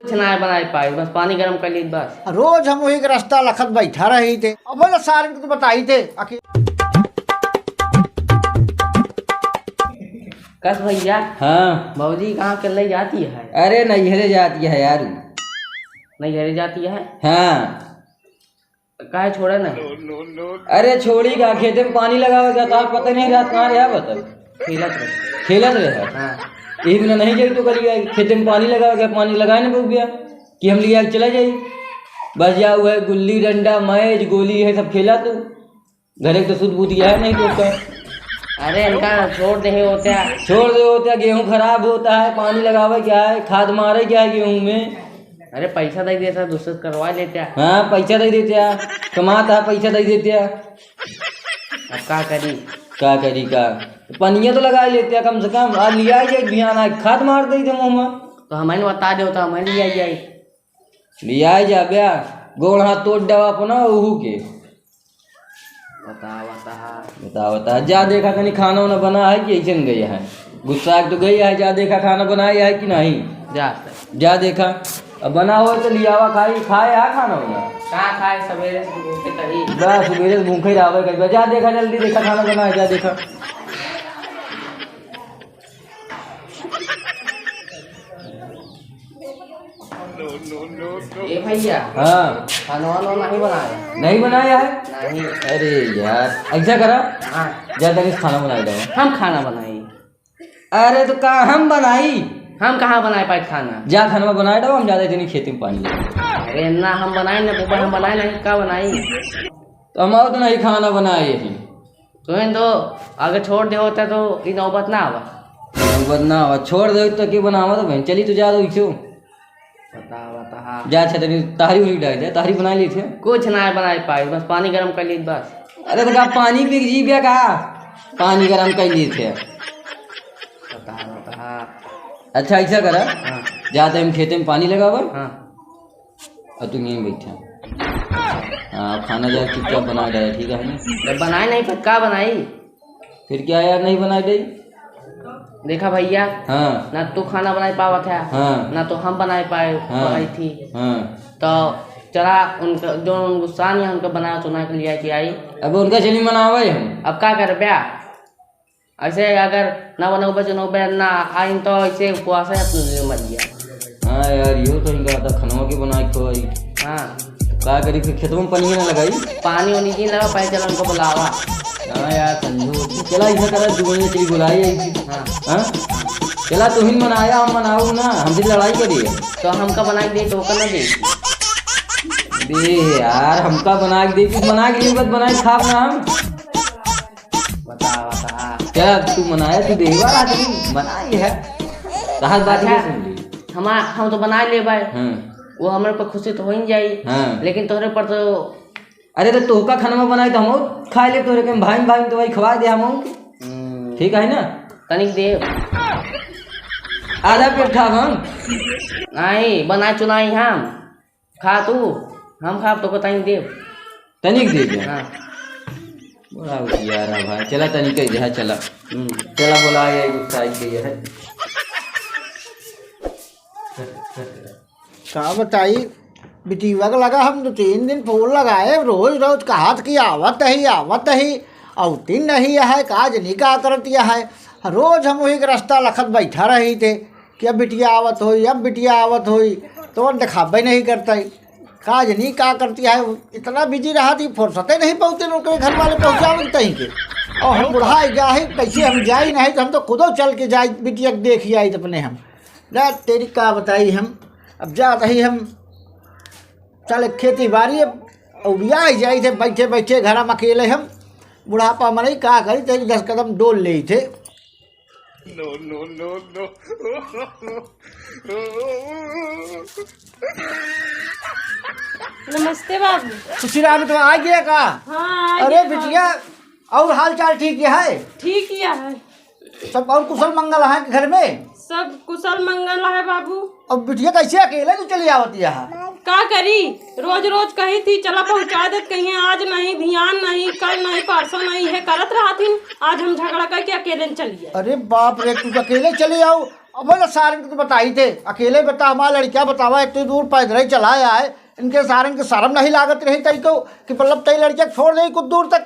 कुछ ना बना पाए, बस पानी गर्म कर ली बस। रोज हम वही रास्ता लखत बैठा रही थे। अब बोला सारे को तो बताई थे कस भैया। हाँ भौजी कहाँ के ले जाती है? अरे नैहरे जाती है यार। नैहरे जाती है? हाँ काहे छोड़े ना? अरे छोड़ी का खेते में पानी लगावे का तार पता नहीं रात कहाँ रहा बता। खेलत रहे। हाँ एक ना नहीं जाई तो करिए खेते में पानी लगावे का, पानी लगाए ना गया कि हम लिया चला जाई। बस जा हुआ है गुल्ली डंडा मैच गोली है सब खेला तो घर तो शुद्ध बुद्धिया है नहीं तो उसका। अरे इनका छोड़ दे होता है, छोड़ दे होता है, गेहूँ खराब होता है, पानी लगावे क्या है, खाद मारे क्या है गेहूँ में। अरे पैसा दे देता दूसरे करवा लेते हैं। हाँ पैसा दे देते हैं, कमाता है पैसा दे देते हैं। अब क्या करी का पनिया तो लगा लेते हैं कम से कम। आज लिया जाए ध्यान आए खाद मार दी थे मुँह में तो हमें बता दो तो हमें लिया जाए। लिया जा बया गोड़ हाथ तोड़ दवा अपना ओहू के बता जा देखा कहीं खाना वाना बना है कि ऐसे गई है गुस्सा तो गई है। जा देखा खाना बनाया है कि नहीं? जा देखा अब बना हो तो लियावा खाए आ खाना वाना कहाँ खाए सवेरे से भूखे तभी। बस सवेरे भूखे रावे कर जा देखा जल्दी देखा खाना बनाया जा देखा। ए भैया हाँ खाना वाना नहीं बनाया है? नहीं। अरे यार ऐसा करा हाँ जा तक खाना बनाए दो। हम खाना बनाई? अरे तो कहाँ हम बनाई? हम कहाँ बनाए पाए खाना? जा खाना बनाए दो हम ज्यादा इतनी खेती में पानी लगे। अरे ना हम बनाए ना ऊपर हम बनाए नहीं क्या बनाई? तो हम तो नहीं खाना बनाए ही तो अगर छोड़ दे होता तो ये नौबत ना आवा। नौबत ना आवा छोड़ दे तो क्या बनावा तो बहन चली तो जा दो इसे बता जा छतरी तारी हुई डाल दे तारी बना ली थे। कुछ ना बनाए पाए, बस पानी गर्म कर ली बस। अरे तो कहा पानी पी जी बिया कहा पानी गर्म कर लिए थे। बता अच्छा ऐसा करा हाँ जाते हम खेते में पानी लगावा हाँ और तुम यहीं बैठा। हाँ खाना जा चुपचाप बना डाला ठीक है ना? जब बनाए नहीं फिर क्या बनाई? फिर क्या यार नहीं बना गई? देखा भैया हाँ ना तू खाना बनाए पावा था हाँ ना तो हम बनाए पाई थी। हाँ तो चला उनका जो गुस्सा नहीं उनका बना चुना के लिया कि आई। अब उनका चली मनावे हम अब क्या कर ब्या ऐसे अगर ना बनो बचनो ना आई तो ऐसे उपवास मत दिया। हाँ यार यो तो इनका आता खनवा के बना के खोई। हाँ क्या करी फिर खेतों में पानी ना लगाई पानी वानी नहीं लगा पाए चला उनको बुलावा। हाँ यार समझो चला ऐसा करा दुबई चली बुलाई हाँ हाँ चला तुम ही मनाया हम मनाऊ ना हम भी लड़ाई करिए तो हमका बना के दे तो ना दे दे यार हमका बना के दे बना के लिए बस बना के खाब ना हम। बता क्या तू मनाया तू देवा आदमी बनाई है राहत बात है सुन ली हम तो बना ले भाई। हाँ वो हमारे पर खुशी तो हो ही जाई। हाँ लेकिन तोहरे पर तो अरे तो तोहका खाना बनाए तो हम खा ले तोरे के भाई तो भाई खवा दे हम ठीक है ना? तनिक दे आधा पेट खा हम नहीं बनाए चुनाई हम खा तू हम खा तो बताई दे तनिक दे दे। हाँ बड़ा यार भाई चला तनिक दे है चला चला बोला ये गुस्सा आई है क्या बताई बिटिया का लगा हम 2-3 दिन फूल लगाए रोज कहात की आवत ही औती नहीं है काज नहीं का करती है। रोज हम वही रास्ता लखत बैठा रही थे कि अब बिटिया आवत हुई तो दिखाबे नहीं करता काज नहीं का करती है। इतना बिजी रहा थी फुर्सते नहीं पहुँचते उनके घर वाले पहुँचावे तहीं के और हम बुढ़ा गया है कैसे हम जाई नहीं तो हम तो खुदो चल के जाए बिटिया देखी आई तो अपने हम जा तेरी का बताई हम अब जाते ही हम चल खेती बाड़ी उबिया जाई थे बैठे बैठे घर में अकेले हम बुढ़ापा में नहीं का करी तेरी 10 कदम डोल ले थे। नमस्ते बाबू। खुशी राम तो आ गया का? हाँ अरे बिटिया और हाल चाल ठीक है? ठीक ही है सब और कुशल मंगल है घर में? सब कुशल मंगल है बाबू। अब बिटिया कैसे अकेले तू चली आवती है? का करी रोज रोज कही थी चला पहुँचा देत कहीं आज नहीं ध्यान नहीं कल नहीं परसों नहीं है करत रहा थी। आज हम झगड़ा करके अकेले चलिए। अरे बाप रे तू अकेले चले आओ अब बोला सारन को तो बताई थे, अकेले बता हमारा लड़किया बतावा इतनी दूर पैदल ही चला आए, इनके सारन के शर्म नहीं लागत रही तई को कि मतलब तई लड़किया छोड़ दे कुछ दूर तक।